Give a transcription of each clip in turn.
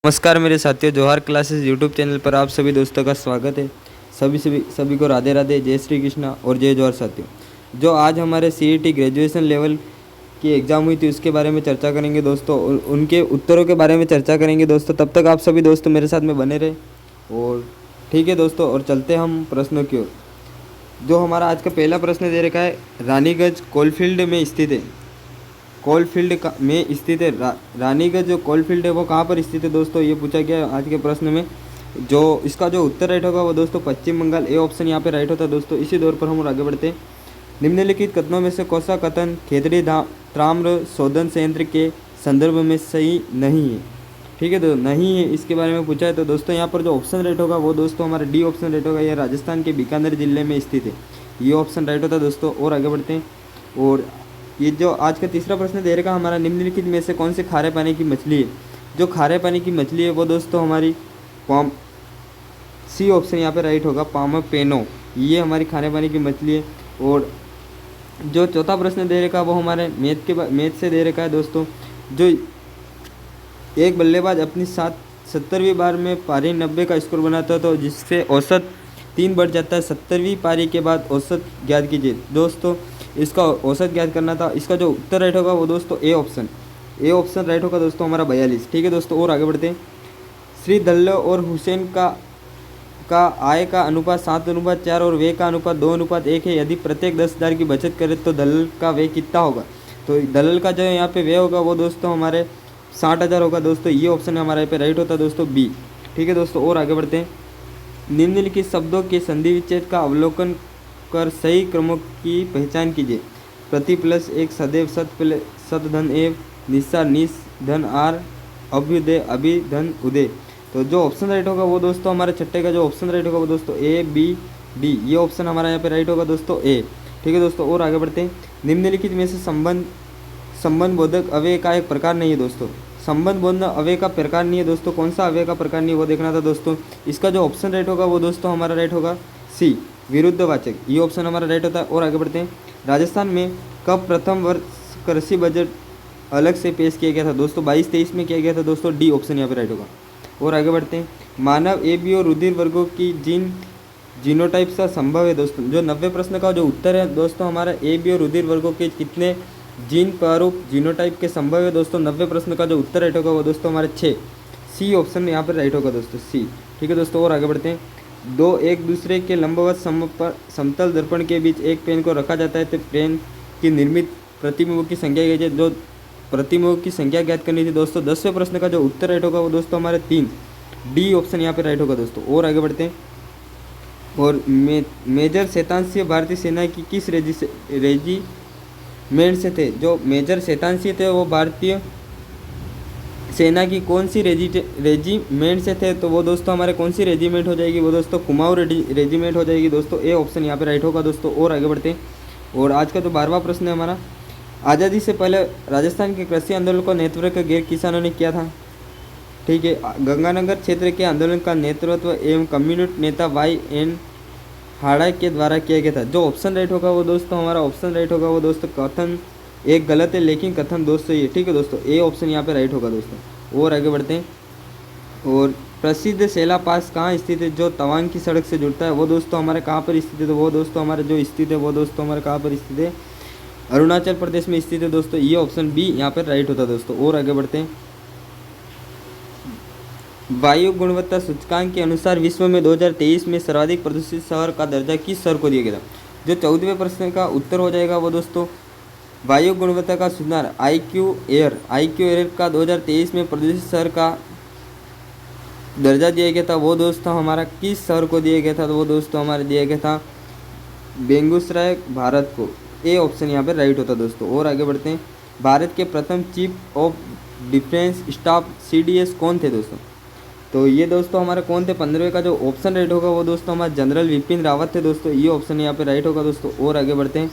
नमस्कार मेरे साथियों, जोहार क्लासेस यूट्यूब चैनल पर आप सभी दोस्तों का स्वागत है। सभी को राधे राधे, जय श्री कृष्णा और जय जोहार। साथियों, जो आज हमारे सीईटी ग्रेजुएशन लेवल की एग्ज़ाम हुई थी उसके बारे में चर्चा करेंगे दोस्तों, और उनके उत्तरों के बारे में चर्चा करेंगे दोस्तों। तब तक आप सभी दोस्त मेरे साथ में बने रहे और ठीक है दोस्तों, और चलते हम प्रश्नों की ओर। जो हमारा आज का पहला प्रश्न दे रखा है, रानीगंज कोलफील्ड में स्थित है। कोलफील्ड में स्थित है रानीगंज जो कोलफील्ड है वो कहाँ पर स्थित है दोस्तों, ये पूछा गया आज के प्रश्न में। जो इसका जो उत्तर राइट होगा वो दोस्तों पश्चिम बंगाल, ए ऑप्शन यहाँ पे राइट होता है दोस्तों। इसी दौर पर हम आगे बढ़ते हैं। निम्नलिखित कथनों में से कौन सा कथन खेतड़ी ताम्र शोधन संयंत्र के संदर्भ में सही नहीं है? ठीक है, तो नहीं है इसके बारे में पूछा है। तो दोस्तों यहाँ पर जो ऑप्शन राइट होगा वो दोस्तों हमारा डी ऑप्शन राइट होगा। यह राजस्थान के बीकानेर जिले में स्थित है, ये ऑप्शन राइट होता है दोस्तों। और आगे बढ़ते हैं। और ये जो आज का तीसरा प्रश्न दे रखा हमारा, निम्नलिखित में से कौन से खारे पानी की मछली है? जो खारे पानी की मछली है वो दोस्तों हमारी सी ऑप्शन यहाँ पे राइट होगा, पामपेनो, ये हमारी खारे पानी की मछली है। और जो चौथा प्रश्न दे रखा वो हमारे मैथ से दे रखा है दोस्तों। जो एक बल्लेबाज अपनी 70वीं बार में पारी 90 का स्कोर बनाता है तो जिससे औसत 3 बढ़ जाता है। 70वीं पारी के बाद औसत ज्ञात कीजिए दोस्तों। इसका औसत ज्ञात करना था। इसका जो उत्तर राइट होगा वो दोस्तों ए ऑप्शन राइट होगा दोस्तों हमारा 42। ठीक है दोस्तों, और आगे बढ़ते हैं। श्री दल्लो और हुसैन का आय का अनुपात 7:4 और व्यय का अनुपात 2:1 है। यदि प्रत्येक 10,000 की बचत करे तो दलाल का व्यय कितना होगा? तो दलाल का जो यहाँ पे व्यय होगा वो दोस्तों हमारे 60,000 होगा दोस्तों। ये ऑप्शन हमारे यहाँ पे राइट होता है दोस्तों, बी। ठीक है दोस्तों, और आगे बढ़ते हैं। निम्नलिखित शब्दों के संधि विच्छेद का अवलोकन कर सही क्रमों की पहचान कीजिए। प्रति प्लस एक, सदैव, सत धन एव, निस्सार निस धन आर, अभ्युदय अभि धन उदय। तो जो ऑप्शन राइट होगा वो दोस्तों हमारे छठे का जो ऑप्शन राइट होगा वो दोस्तों ए बी डी, ये ऑप्शन हमारा यहाँ पे राइट होगा दोस्तों ए। ठीक है दोस्तों, और आगे बढ़ते हैं। निम्नलिखित में से संबंध बोधक अव्यय का एक प्रकार नहीं है दोस्तों। संबंध बोधक अव्यय का प्रकार नहीं है दोस्तों। कौन सा अव्यय का प्रकार नहीं है वो देखना था दोस्तों। इसका जो ऑप्शन राइट होगा वो दोस्तों हमारा राइट होगा सी, विरुद्धवाचक, ये ऑप्शन हमारा राइट होता है। और आगे बढ़ते हैं। राजस्थान में कब प्रथम वर्ष कृषि बजट अलग से पेश किया गया था दोस्तों? 22-23 में किया गया था दोस्तों। डी ऑप्शन यहाँ पे राइट होगा। और आगे बढ़ते हैं। मानव ए बी और रुधिर वर्गों की जीनोटाइप का संभव है दोस्तों। जो 90 प्रश्न का जो उत्तर है दोस्तों हमारा ए बी और रुधिर वर्गों के कितने जीन प्रारूप जीनोटाइप के संभव है दोस्तों? 90 प्रश्न का जो उत्तर राइट होगा वो दोस्तों हमारे 6, सी ऑप्शन यहाँ पर राइट होगा दोस्तों, सी। ठीक है दोस्तों, और आगे बढ़ते हैं। दो एक दूसरे के लंबवत समतल दर्पण के बीच एक पेन को रखा जाता है तो पेन की निर्मित प्रतिबिंबों की संख्या क्या है? जो प्रतिबिंबों की संख्या ज्ञात करनी थी दोस्तों। 10वें प्रश्न का जो उत्तर राइट होगा वो दोस्तों हमारे 3, डी ऑप्शन यहाँ पे राइट होगा दोस्तों। और आगे बढ़ते हैं। और मेजर शैतानसिंह भारतीय सेना की किस रेजिमेंट से थे? जो मेजर शैतानसिंह थे वो भारतीय सेना की कौन सी रेजिमेंट से थे? तो वो दोस्तों हमारे कौन सी रेजिमेंट हो जाएगी? वो दोस्तों कुमाऊं रेजिमेंट हो जाएगी दोस्तों। ए ऑप्शन यहाँ पे राइट होगा दोस्तों। और आगे बढ़ते हैं। और आज का जो 12वां प्रश्न है हमारा, आज़ादी से पहले राजस्थान के कृषि आंदोलन का नेतृत्व गैर किसानों ने किया था। ठीक है, गंगानगर क्षेत्र के आंदोलन का नेतृत्व एवं कम्युनिस्ट नेता वाई एन हाड़ा के द्वारा किया गया था। जो ऑप्शन राइट होगा वो दोस्तों हमारा ऑप्शन राइट होगा वो दोस्तों कथन एक गलत है लेकिन कथन दोस्तों ये। ठीक है दोस्तों, ए ऑप्शन यहाँ पे राइट होगा दोस्तों। और आगे बढ़ते हैं। और प्रसिद्ध सेला पास कहाँ स्थित है? जो तवांग की सड़क से जुड़ता है वो दोस्तों हमारे कहाँ पर स्थित है? तो वो दोस्तों हमारे जो स्थित है वो दोस्तों हमारे कहाँ पर स्थित है? अरुणाचल प्रदेश में स्थित है दोस्तों। ये ऑप्शन बी यहाँ पर राइट होता है दोस्तों। और आगे बढ़ते हैं। वायु गुणवत्ता सूचकांक के अनुसार विश्व में 2023 में सर्वाधिक प्रदूषित शहर का दर्जा किस शहर को दिया गया था? जो 14वें प्रश्न का उत्तर हो जाएगा वो दोस्तों वायु गुणवत्ता का सुधार IQ एयर का 2023 में प्रदूषित शहर का दर्जा दिया गया था। वो दोस्तों हमारा किस शहर को दिया गया था? तो वो दोस्तों हमारे दिया गया था बेगूसराय, भारत को। ए ऑप्शन यहाँ पर राइट होता दोस्तों। और आगे बढ़ते हैं। भारत के प्रथम chief of defence staff CDS कौन थे दोस्तों? तो ये दोस्तों हमारे कौन थे? 15वें का जो ऑप्शन राइट होगा वो दोस्तों हमारे जनरल विपिन रावत थे दोस्तों। ये ऑप्शन यहाँ पे राइट होगा दोस्तों। और आगे बढ़ते हैं।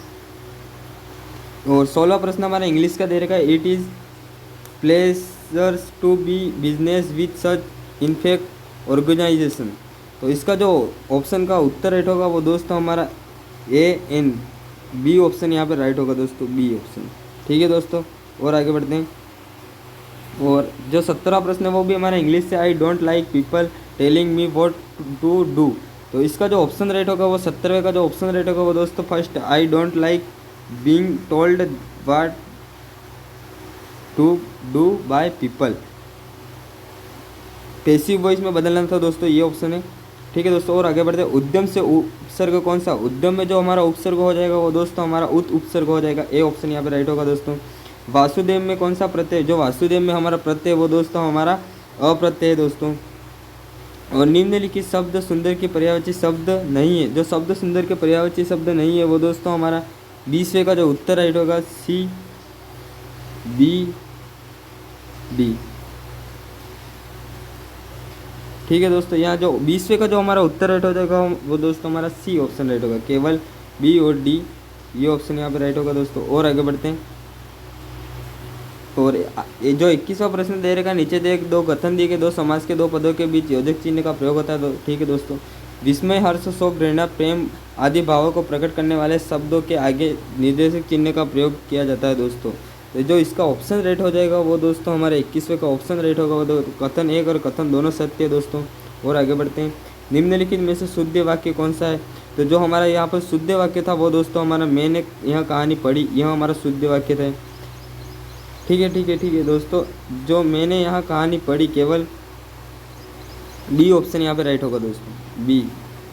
और 16वां प्रश्न हमारा इंग्लिश का दे रखा है। It is pleasures to be business with such in fact organization. तो इसका जो ऑप्शन का उत्तर राइट होगा वो दोस्तों हमारा AN, बी ऑप्शन यहाँ पे राइट होगा दोस्तों, बी ऑप्शन। ठीक है दोस्तों, और आगे बढ़ते हैं। और जो 17वां प्रश्न है वो भी हमारा इंग्लिश से, I don't like people telling me what to do. तो इसका जो ऑप्शन राइट होगा वो 17वें का जो ऑप्शन राइट होगा वो दोस्तों first, I don't like being told what to do by people. Passive voice में बदलना था दोस्तों, ये ऑप्शन है। ठीक है दोस्तों, और आगे बढ़ते हैं। उद्यम से उपसर्ग कौन सा, उद्यम में जो हमारा उपसर्ग हो जाएगा वो दोस्तों हमारा उत उपसर्ग हो जाएगा, ए ऑप्शन यहाँ पे राइट होगा दोस्तों। वासुदेव में कौन सा प्रत्यय, जो वासुदेव में हमारा प्रत्यय वो दोस्तों हमारा अप्रत्यय है दोस्तों। और निम्नलिखित शब्द सुंदर के पर्यायवाची शब्द नहीं है, जो शब्द सुंदर के पर्यायवाची शब्द नहीं है वो दोस्तों हमारा 20वें का जो उत्तर राइट होगा सी बी डी। ठीक है दोस्तों, यहाँ जो 20वें का जो हमारा उत्तर राइट हो जाएगा वो दोस्तों हमारा सी ऑप्शन राइट होगा, केवल बी और डी ये ऑप्शन यहाँ पे राइट होगा दोस्तों। और आगे बढ़ते हैं। और ये जो 21वां प्रश्न दे रखा नीचे देख, दो कथन दिए गए, दो समास के दो पदों के बीच योजक चिन्ह का प्रयोग होता है। ठीक है दोस्तों, विस्मय, हर्ष, शोक, घृणा, प्रेम आदि भावों को प्रकट करने वाले शब्दों के आगे निर्देशक चिन्ह का प्रयोग किया जाता है दोस्तों। तो जो इसका ऑप्शन रेट हो जाएगा वो दोस्तों हमारे 21वें का ऑप्शन रेट होगा वो कथन एक और कथन दोनों सत्य है दोस्तों। और आगे बढ़ते हैं। निम्नलिखित में से शुद्ध वाक्य कौन सा है, तो जो हमारा यहाँ पर शुद्ध वाक्य था वो दोस्तों हमारा, मैंने यहाँ कहानी पढ़ी, यह हमारा शुद्ध वाक्य था। ठीक है दोस्तों, जो मैंने यहाँ कहानी पढ़ी, केवल डी ऑप्शन यहाँ पे राइट होगा दोस्तों,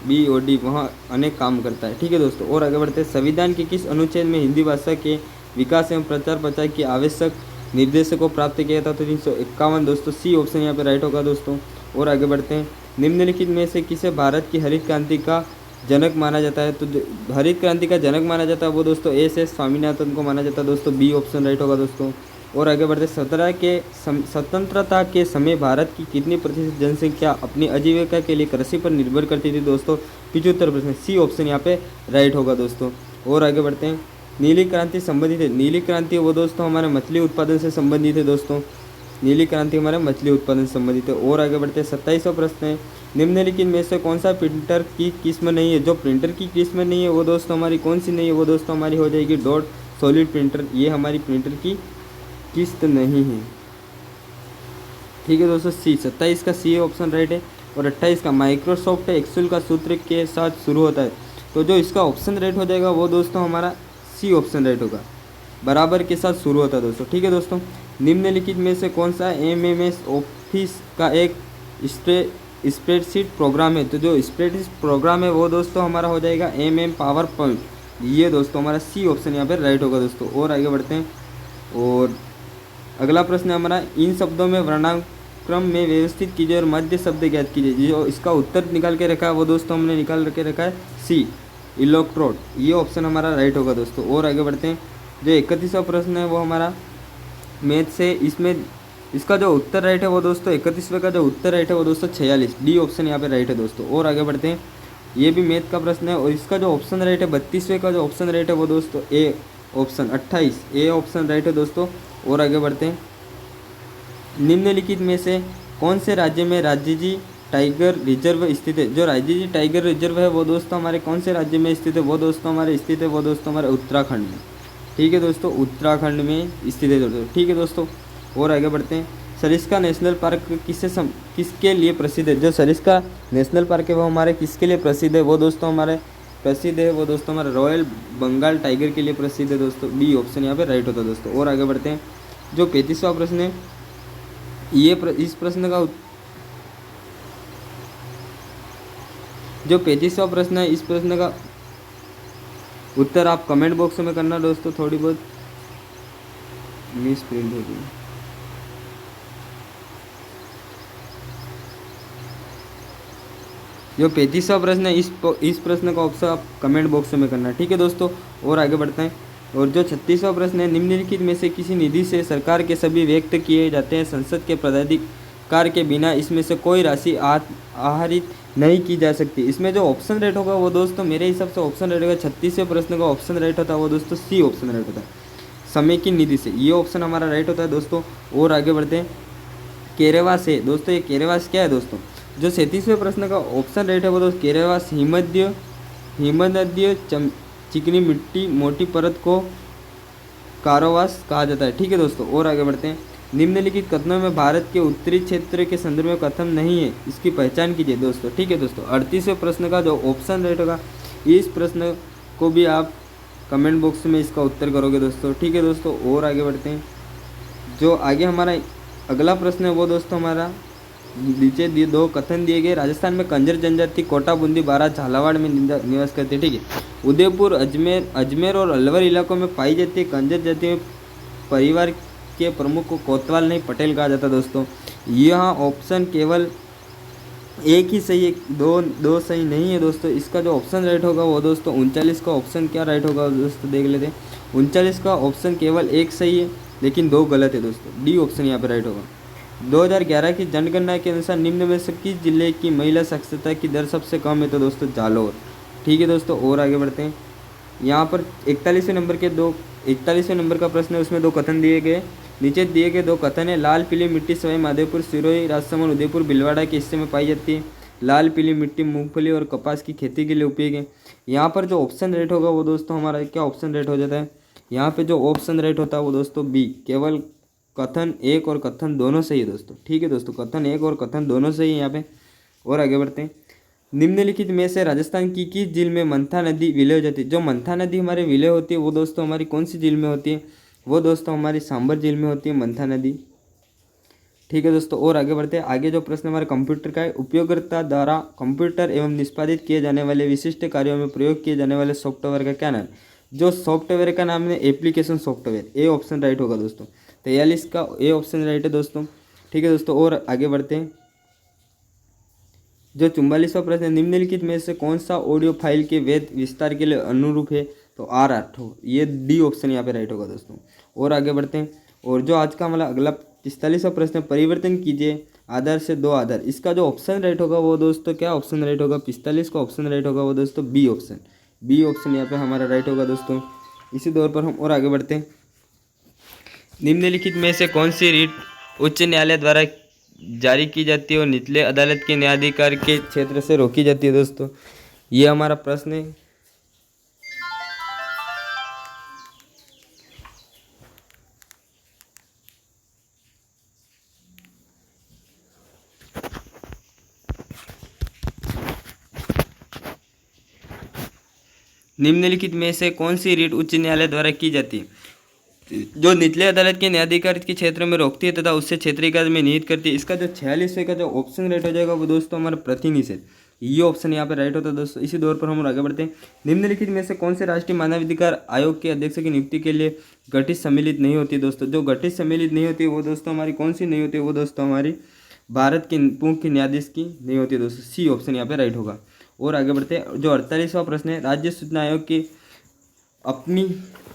बी और डी वहाँ अनेक काम करता है। ठीक है दोस्तों, और आगे बढ़ते हैं। संविधान के किस अनुच्छेद में हिंदी भाषा के विकास एवं प्रचार प्रसार की आवश्यक निर्देशों को प्राप्त किया था, तो 351 दोस्तों, सी ऑप्शन यहाँ पे राइट होगा दोस्तों। और आगे बढ़ते हैं। निम्नलिखित में से किसे भारत की हरित क्रांति का जनक माना जाता है, तो हरित क्रांति का जनक माना जाता है वो दोस्तों एस स्वामीनाथन को माना जाता है दोस्तों, बी ऑप्शन राइट होगा दोस्तों। और आगे बढ़ते, स्वतंत्रता के समय भारत की कितनी प्रतिशत जनसंख्या अपनी आजीविका के लिए कृषि पर निर्भर करती थी दोस्तों, 75%, सी ऑप्शन यहाँ पे राइट होगा दोस्तों। और आगे बढ़ते हैं। नीली क्रांति संबंधित है, नीली क्रांति वो दोस्तों हमारे मछली उत्पादन से संबंधित है दोस्तों, नीली क्रांति हमारे मछली उत्पादन से संबंधित है। और आगे बढ़ते हैं। 27वां प्रश्न है। निम्नलिखित में से कौन सा प्रिंटर की किस्म नहीं है, जो प्रिंटर की किस्म नहीं है वो दोस्तों हमारी कौन सी नहीं है, वो दोस्तों हमारी हो जाएगी डॉट सॉलिड प्रिंटर, ये हमारी प्रिंटर की किस्त नहीं है। ठीक है दोस्तों, सी 27 का सी ऑप्शन राइट है। और 28 का माइक्रोसॉफ्ट एक्सेल का सूत्र के साथ शुरू होता है, तो जो इसका ऑप्शन राइट हो जाएगा वो दोस्तों हमारा सी ऑप्शन राइट होगा, बराबर के साथ शुरू होता है दोस्तों। ठीक है दोस्तों, निम्नलिखित में से कौन सा एमएमएस ऑफिस का एक स्प्रेडशीट प्रोग्राम है, तो जो स्प्रेडशीट प्रोग्राम है वो दोस्तों हमारा हो जाएगा पावर पॉइंट, ये दोस्तों हमारा सी ऑप्शन यहाँ पर राइट होगा दोस्तों। और आगे बढ़ते हैं। और अगला प्रश्न हमारा, इन शब्दों में वर्णानुक्रम में व्यवस्थित कीजिए और मध्य शब्द ज्ञात कीजिए। जो इसका उत्तर निकाल के रखा है वो दोस्तों हमने निकाल के रखा है सी इलेक्ट्रोड, ये ऑप्शन हमारा राइट होगा दोस्तों। और आगे बढ़ते हैं। जो 31वां प्रश्न है वो हमारा मैथ से, इसमें इसका जो उत्तर राइट है वो दोस्तों 31वें का जो उत्तर राइट है वो दोस्तों 46, डी ऑप्शन यहाँ पे राइट है दोस्तों। और आगे बढ़ते हैं। ये भी मैथ का प्रश्न है और इसका जो ऑप्शन राइट है 32वें का जो ऑप्शन राइट है वो दोस्तों A option 28, A option right है दोस्तों। और आगे बढ़ते हैं। निम्नलिखित में से कौन से राज्य में राजाजी टाइगर रिजर्व स्थित है, जो राजाजी टाइगर रिजर्व है वो दोस्तों हमारे कौन से राज्य में स्थित है, वो दोस्तों हमारे स्थित है वो दोस्तों हमारे उत्तराखंड में। ठीक है दोस्तों, उत्तराखंड में स्थित है दोस्तों। ठीक है दोस्तों, और आगे बढ़ते हैं। सरिस्का नेशनल पार्क किसके लिए प्रसिद्ध है, जो सरिस्का नेशनल पार्क है वो हमारे किसके लिए प्रसिद्ध है, वो दोस्तों हमारे प्रसिद्ध है वो दोस्तों हमारे रॉयल बंगाल टाइगर के लिए प्रसिद्ध है दोस्तों, डी ऑप्शन यहाँ पे राइट होता है दोस्तों। और आगे बढ़ते हैं। जो 35वां प्रश्न है, इस प्रश्न का जो 35वां प्रश्न है इस प्रश्न का उत्तर आप कमेंट बॉक्स में करना दोस्तों, थोड़ी बहुत मिस प्रिंट होगी। जो 35वां प्रश्न है इस प्रश्न का ऑप्शन आप कमेंट बॉक्स में करना। ठीक है दोस्तों, और आगे बढ़ते हैं। और जो 36वां प्रश्न है, निम्नलिखित में से किसी निधि से सरकार के सभी व्यक्त किए जाते हैं संसद के पदाधिकार के बिना इसमें से कोई राशि आहरित नहीं की जा सकती। इसमें जो ऑप्शन राइट होगा वो दोस्तों मेरे हिसाब से ऑप्शन राइट होगा 36वें प्रश्न का ऑप्शन राइट होता है वो दोस्तों सी ऑप्शन राइट होता है, समय की निधि से, ये ऑप्शन हमारा राइट होता है दोस्तों। और आगे बढ़ते हैं। केरेवास है दोस्तों, ये केरेवास क्या है दोस्तों, जो 37वें प्रश्न का ऑप्शन राइट है वो दोस्तों केरेवास हिमनदीय चिकनी मिट्टी मोटी परत को कारोवास कहा जाता है। ठीक है दोस्तों, और आगे बढ़ते हैं। निम्नलिखित कथनों में भारत के उत्तरी क्षेत्र के संदर्भ में कथन नहीं है, इसकी पहचान कीजिए दोस्तों। ठीक है दोस्तों, 38वें प्रश्न का जो ऑप्शन राइट होगा, इस प्रश्न को भी आप कमेंट बॉक्स में इसका उत्तर करोगे दोस्तों। ठीक है दोस्तों, और आगे बढ़ते हैं। जो आगे हमारा अगला प्रश्न है वो दोस्तों हमारा नीचे दो कथन दिए गए। राजस्थान में कंजर जनजाति कोटा, बूंदी, बारां, झालावाड़ में निवास करती है। ठीक है, उदयपुर, अजमेर और अलवर इलाकों में पाई जाती है। कंजर जाति में परिवार के प्रमुख को कोतवाल नहीं पटेल कहा जाता दोस्तों। यहाँ ऑप्शन केवल एक ही सही है, दो सही नहीं है दोस्तों। इसका जो ऑप्शन राइट होगा वो दोस्तों 39 का ऑप्शन क्या राइट होगा दोस्तों, देख लेते हैं। 39 का ऑप्शन केवल एक सही है, लेकिन दो गलत है दोस्तों। डी ऑप्शन यहाँ पे राइट होगा। 2011 की जनगणना के अनुसार निम्न में से किस जिले की महिला साक्षरता की दर सबसे कम है, तो दोस्तों जालौर। ठीक है दोस्तों, और आगे बढ़ते हैं। यहाँ पर 41वें नंबर का प्रश्न है, उसमें दो कथन दिए गए। नीचे दिए गए दो कथन है। लाल पीली मिट्टी सवाई माधोपुर, सिरोही, राजसमंद, उदयपुर, भीलवाड़ा के हिस्से में पाई जाती है। लाल पीली मिट्टी मूंगफली और कपास की खेती के लिए उपयोगी है। यहाँ पर जो ऑप्शन रेट होगा वो दोस्तों हमारा क्या ऑप्शन रेट हो जाता है, यहाँ पे जो ऑप्शन रेट होता है वो दोस्तों बी, केवल कथन एक और कथन दोनों सही है दोस्तों। ठीक है दोस्तों, कथन एक और कथन दोनों सही है यहाँ पे। और आगे बढ़ते हैं। निम्नलिखित में से राजस्थान की किस झील में मंथा नदी विलय हो जाती है। जो मंथा नदी हमारी विलय होती है वो दोस्तों हमारी कौन सी झील में होती है, वो दोस्तों हमारी सांबर झील में होती है मंथा नदी। ठीक है दोस्तों, और आगे बढ़ते हैं। आगे जो प्रश्न हमारे कंप्यूटर का है, उपयोगकर्ता द्वारा कंप्यूटर एवं निष्पादित किए जाने वाले विशिष्ट कार्यों में प्रयोग किए जाने वाले सॉफ्टवेयर का क्या नाम है। जो सॉफ्टवेयर का नाम है application software, A option right होगा दोस्तों। 43 का ए ऑप्शन राइट है दोस्तों। ठीक है दोस्तों, और आगे बढ़ते हैं। जो 44वां प्रश्न है, निम्नलिखित में से कौन सा ऑडियो फाइल के वैध विस्तार के लिए अनुरूप है, तो R8 हो, ये डी ऑप्शन यहाँ पे राइट होगा दोस्तों। और आगे बढ़ते हैं। और जो आज का हमारा अगला 45वां प्रश्न है, परिवर्तन कीजिए आधार से दो आधार। इसका जो ऑप्शन राइट होगा वो दोस्तों क्या ऑप्शन राइट होगा, 45 का ऑप्शन राइट होगा वो दोस्तों बी ऑप्शन। बी ऑप्शन यहाँ पे हमारा राइट होगा दोस्तों। इसी दौर पर हम और आगे बढ़ते हैं। निम्नलिखित में से कौन सी रीट उच्च न्यायालय द्वारा जारी की जाती है और निचले अदालत के न्यायाधिकार के क्षेत्र से रोकी जाती है दोस्तों, ये हमारा प्रश्न है। निम्नलिखित में से कौन सी रीट उच्च न्यायालय द्वारा की जाती है, जो निचले अदालत के न्यायाधिकार के क्षेत्र में रोकती है तथा उससे क्षेत्रीय कार्य में निहित करती है। इसका जो 46वें का जो ऑप्शन राइट हो जाएगा वो दोस्तों हमारा प्रतिनिषेध, ये ऑप्शन यहाँ पे राइट होता है दोस्तों। इसी दौर पर हम आगे बढ़ते हैं। निम्नलिखित में से कौन से राष्ट्रीय मानवाधिकार आयोग के अध्यक्ष की नियुक्ति के लिए गठित सम्मिलित नहीं होती दोस्तों। जो गठित सम्मिलित नहीं होती वो दोस्तों हमारी कौन सी नहीं होती, वो दोस्तों हमारी भारत के मुख्य न्यायाधीश की नहीं होती दोस्तों। सी ऑप्शन यहाँ पे राइट होगा। और आगे बढ़ते हैं। जो 48वां प्रश्न है, राज्य सूचना आयोग की अपनी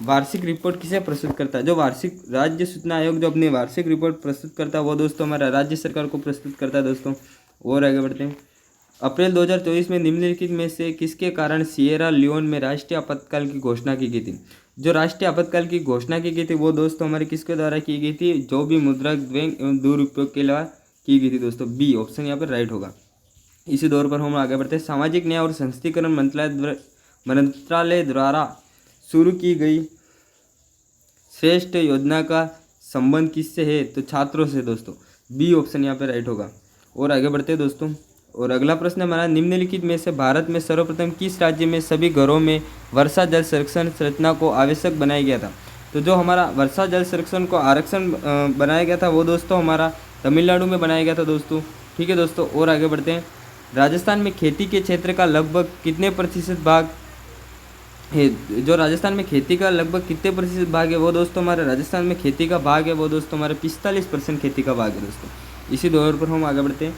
वार्षिक रिपोर्ट किसे प्रस्तुत करता है। जो राज्य सूचना आयोग जो अपनी वार्षिक रिपोर्ट प्रस्तुत करता है वो दोस्तों हमारा राज्य सरकार को प्रस्तुत करता है दोस्तों। और आगे बढ़ते हैं। अप्रैल 2024 में निम्नलिखित में से किसके कारण सिएरा लियोन में राष्ट्रीय आपातकाल की घोषणा की गई थी। जो राष्ट्रीय आपातकाल की घोषणा की गई थी वो दोस्तों हमारे किसके द्वारा की गई थी, जो भी मुद्रा द्वैंग एवं दुरुपयोग के लिए की गई थी दोस्तों। बी ऑप्शन यहाँ पर राइट होगा। इसी दौर पर हम आगे बढ़ते हैं। सामाजिक न्याय और सशक्तिकरण मंत्रालय द्वारा शुरू की गई श्रेष्ठ योजना का संबंध किससे है, तो छात्रों से दोस्तों। बी ऑप्शन यहाँ पे राइट होगा। और आगे बढ़ते हैं दोस्तों। और अगला प्रश्न हमारा, निम्नलिखित में से भारत में सर्वप्रथम किस राज्य में सभी घरों में वर्षा जल संरक्षण संरचना को आवश्यक बनाया गया था। तो जो हमारा वर्षा जल संरक्षण को आरक्षण बनाया गया था वो दोस्तों हमारा तमिलनाडु में बनाया गया था दोस्तों। ठीक है दोस्तों, और आगे बढ़ते हैं। राजस्थान में खेती के क्षेत्र का लगभग कितने प्रतिशत भाग है। जो राजस्थान में खेती का लगभग कितने प्रतिशत भाग है, वो दोस्तों हमारे राजस्थान में खेती का भाग है वो दोस्तों हमारे 45% खेती का भाग है दोस्तों। इसी दौर पर हम आगे बढ़ते हैं।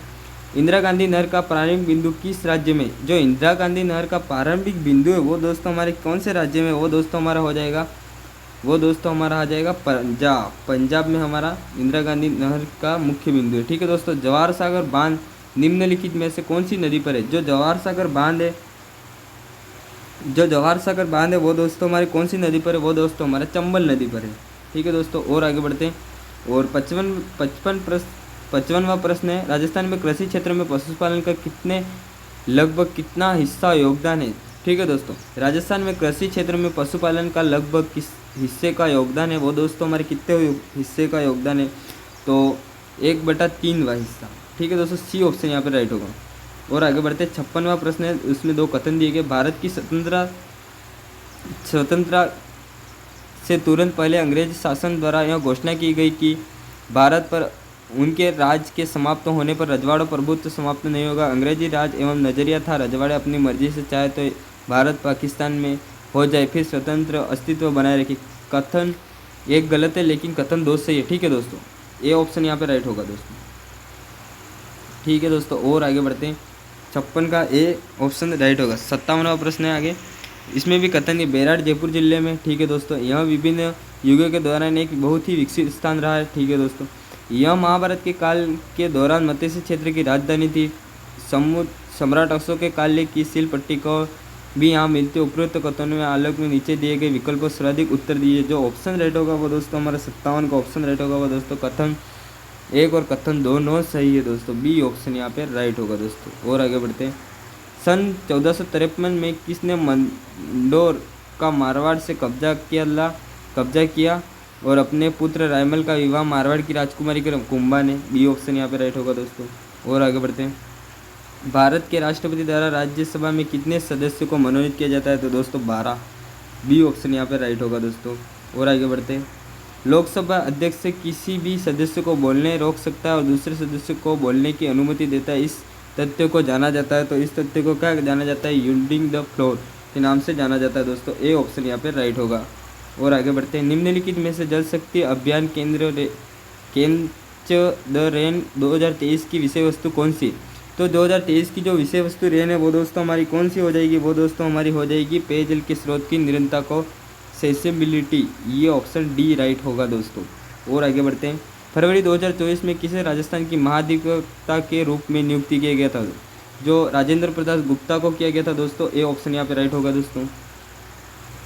इंदिरा गांधी नहर का प्रारंभिक बिंदु किस राज्य में। जो इंदिरा गांधी नहर का प्रारंभिक बिंदु है वो दोस्तों हमारे कौन से राज्य में, वो दोस्तों हमारा हो जाएगा, वो दोस्तों हमारा आ जाएगा पंजाब। पंजाब में हमारा इंदिरा गांधी नहर का मुख्य बिंदु है। ठीक है दोस्तों। जवाहर सागर बांध निम्नलिखित में से कौन सी नदी पर है। जो जवाहर सागर बांध है वो दोस्तों हमारी कौन सी नदी पर है, वो दोस्तों हमारे चंबल नदी पर है। ठीक है दोस्तों, और आगे बढ़ते हैं। और 55वां प्रश्न है, राजस्थान में कृषि क्षेत्र में पशुपालन का लगभग कितना हिस्सा योगदान है। ठीक है दोस्तों, राजस्थान में कृषि क्षेत्र में पशुपालन का लगभग किस हिस्से का योगदान है, वो दोस्तों हमारे कितने हिस्से का योगदान है, तो 1/3 वां हिस्सा। ठीक है दोस्तों, सी ऑप्शन यहाँ पे राइट होगा। और आगे बढ़ते हैं, 56वां प्रश्न है, उसमें 2 कथन दिए गए। भारत की स्वतंत्रता से तुरंत पहले अंग्रेज शासन द्वारा यह घोषणा की गई कि भारत पर उनके राज के समाप्त होने पर रजवाड़ा प्रभुत्व समाप्त नहीं होगा। अंग्रेजी राज एवं नजरिया था रजवाड़े अपनी मर्जी से चाहे तो भारत पाकिस्तान में हो जाए, फिर स्वतंत्र अस्तित्व बनाए रखे। कथन 1 गलत है, लेकिन कथन 2 सही है। ठीक है दोस्तों, ए ऑप्शन यहाँ पे राइट होगा दोस्तों। ठीक है दोस्तों, और आगे बढ़ते हैं, 56 का ए ऑप्शन राइट होगा। 57वां प्रश्न है आगे, इसमें भी कथन है, बेराट जयपुर जिले में। ठीक है दोस्तों, यह विभिन्न युगों के दौरान एक बहुत ही विकसित स्थान रहा है। ठीक है दोस्तों, यह महाभारत के काल के दौरान मत्स्य क्षेत्र की राजधानी थी। सम्राट अशोक के काल की सील पट्टी को भी यहाँ मिलते। उपरोक्त कथनों में आलोक में नीचे दिए गए विकल्प को सर्वाधिक उत्तर दिए। जो ऑप्शन राइट होगा वो दोस्तों हमारा 57 का ऑप्शन राइट होगा वो दोस्तों कथन 1 और कथन 2 नो सही है दोस्तों। बी ऑप्शन यहाँ पे राइट होगा दोस्तों। और आगे बढ़ते हैं, सन 1453 में किसने मंडोर का मारवाड़ से कब्जा किया और अपने पुत्र रायमल का विवाह मारवाड़ की राजकुमारी के कुंभा ने। बी ऑप्शन यहाँ पे राइट होगा दोस्तों। और आगे बढ़ते हैं, भारत के राष्ट्रपति द्वारा राज्यसभा में कितने सदस्यों को मनोनीत किया जाता है? तो दोस्तों 12। बी ऑप्शन यहाँ पे राइट होगा दोस्तों। और आगे बढ़ते हैं, लोकसभा अध्यक्ष से किसी भी सदस्य को बोलने रोक सकता है और दूसरे सदस्य को बोलने की अनुमति देता है। इस तथ्य को जाना जाता है, तो इस तथ्य को क्या जाना जाता है? यूल्डिंग द फ्लोर के नाम से जाना जाता है दोस्तों। ए ऑप्शन यहाँ पे राइट होगा। और आगे बढ़ते हैं, निम्नलिखित में से जल शक्ति अभियान केंद्र द रेन 2023 की विषय वस्तु कौन सी? तो 2023 की जो विषय वस्तु रेन है वो दोस्तों हमारी कौन सी हो जाएगी? वो दोस्तों हमारी हो जाएगी पेयजल के स्रोत की निरंतरता को सेसिबिलिटी। ये ऑप्शन डी राइट होगा दोस्तों। और आगे बढ़ते हैं, फरवरी 2024 में किसे राजस्थान की महाधिवक्ता के रूप में नियुक्ति किया गया था? जो राजेंद्र प्रसाद गुप्ता को किया गया था दोस्तों। ए ऑप्शन यहाँ पे राइट होगा दोस्तों।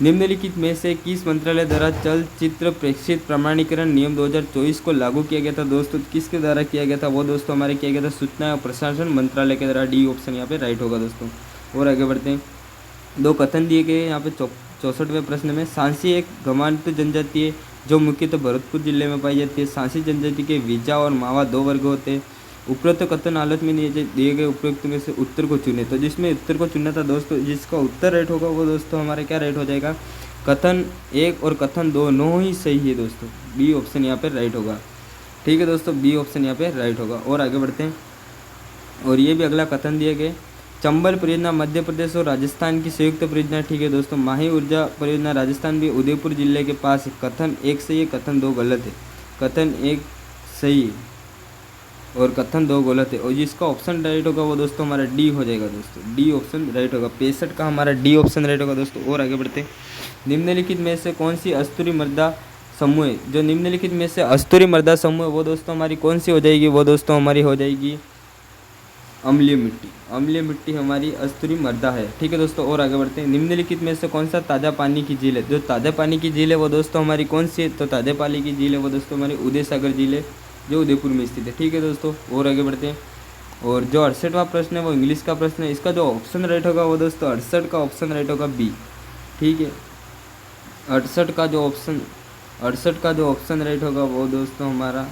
निम्नलिखित में से किस मंत्रालय द्वारा चलचित्र प्रेक्षित प्रमाणीकरण नियम 2024 को लागू किया गया था दोस्तों? किसके द्वारा किया गया था? वो दोस्तों हमारे किया गया था सूचना और प्रशासन मंत्रालय के द्वारा। डी ऑप्शन यहाँ पे राइट होगा दोस्तों। और आगे बढ़ते हैं, 2 कथन दिए गए यहाँ पे 64वें प्रश्न में। सांसी एक गमांत जनजाति है जो मुख्यतः भरतपुर जिले में पाई जाती है। सांसी जनजाति के वीजा और मावा 2 वर्ग होते हैं। उपरोक्त कथन आलोच में दिए गए उपरोक्त में से उत्तर को चुने। तो जिसमें उत्तर को चुनना था दोस्तों, जिसका उत्तर राइट होगा वो दोस्तों हमारे क्या राइट हो जाएगा? कथन 1 और कथन 2 नो ही सही है दोस्तों। बी ऑप्शन यहाँ पे राइट होगा। ठीक है दोस्तों, बी ऑप्शन यहाँ पे राइट होगा। और आगे बढ़ते हैं, और ये भी अगला कथन दिए गए, चंबल परियोजना मध्य प्रदेश और राजस्थान की संयुक्त परियोजना। ठीक है दोस्तों, माही ऊर्जा परियोजना राजस्थान भी उदयपुर जिले के पास है। कथन 1 सही है, कथन 2 गलत है। कथन 1 सही है और कथन 2 गलत है। और जिसका ऑप्शन राइट होगा वो दोस्तों हमारा डी हो जाएगा दोस्तों। डी ऑप्शन राइट होगा। 65 का हमारा डी ऑप्शन राइट होगा दोस्तों। और आगे बढ़ते हैं, निम्नलिखित में से कौन सी अस्तुरी मृदा समूह है? जो निम्नलिखित में से अस्तुरी मृदा समूह है वो दोस्तों हमारी कौन सी हो जाएगी? वो दोस्तों हमारी हो जाएगी अम्लीय मिट्टी। अम्लीय मिट्टी हमारी अस्तुरी मृदा है। ठीक है दोस्तों। और आगे बढ़ते हैं, निम्नलिखित में से कौन सा ताज़ा पानी की झील है? जो ताज़ा पानी की झील है वो दोस्तों हमारी कौन सी है? तो ताज़ा पानी की झील है वो दोस्तों हमारी उदय सागर झील है जो उदयपुर में स्थित है। ठीक है दोस्तों। और आगे बढ़ते हैं, और जो 68वां प्रश्न है वो इंग्लिश का प्रश्न है। इसका जो ऑप्शन राइट होगा वो दोस्तों 68 का ऑप्शन राइट होगा बी। ठीक है, 68 का जो ऑप्शन राइट होगा वो दोस्तों हमारा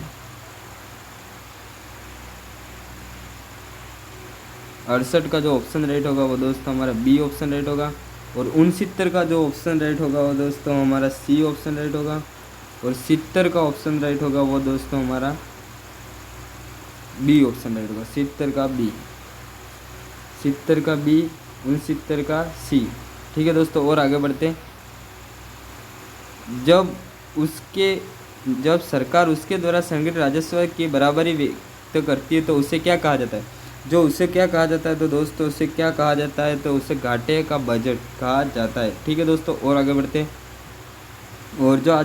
68 का जो ऑप्शन राइट होगा वो दोस्तों हमारा बी ऑप्शन राइट होगा। और 69 का जो ऑप्शन राइट होगा वो दोस्तों हमारा सी ऑप्शन राइट होगा। और 70 का ऑप्शन राइट होगा वो दोस्तों हमारा बी ऑप्शन राइट होगा। 70 का बी, 70 का बी, 69 का सी। ठीक है दोस्तों। और आगे बढ़ते हैं, जब सरकार उसके द्वारा संग्रहित राजस्व की बराबरी व्यक्त करती है तो उसे क्या कहा जाता है? जो उसे क्या कहा जाता है? तो दोस्तों उसे क्या कहा जाता है? तो उसे घाटे का बजट कहा जाता है। ठीक है दोस्तों। और आगे बढ़ते हैं, और जो